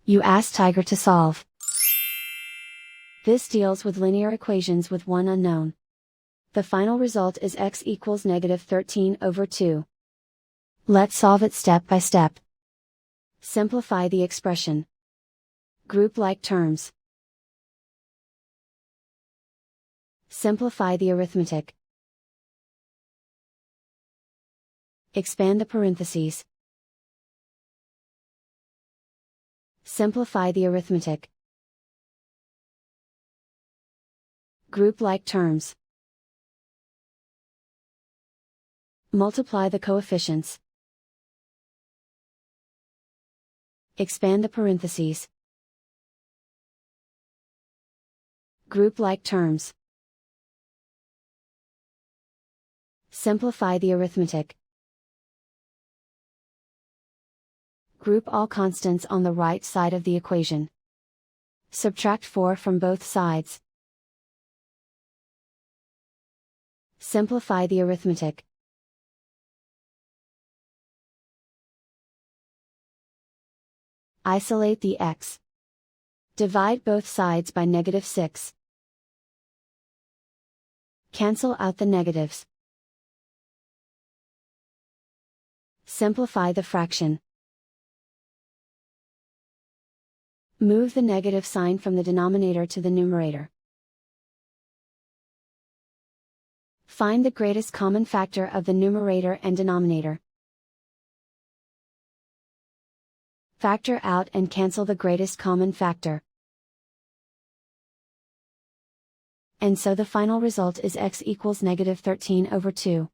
You ask Tiger to solve. This deals with linear equations with one unknown. The final result is x equals -13/2. Let's solve it step by step. Simplify the expression. Group like terms. Simplify the arithmetic. Expand the parentheses. Simplify the arithmetic. Group like terms. Multiply the coefficients. Expand the parentheses. Group like terms. Simplify the arithmetic. Group all constants on the right side of the equation. Subtract 4 from both sides. Simplify the arithmetic. Isolate the x. Divide both sides by -6. Cancel out the negatives. Simplify the fraction. Move the negative sign from the denominator to the numerator. Find the greatest common factor of the numerator and denominator. Factor out and cancel the greatest common factor. And so the final result is x equals -13/2.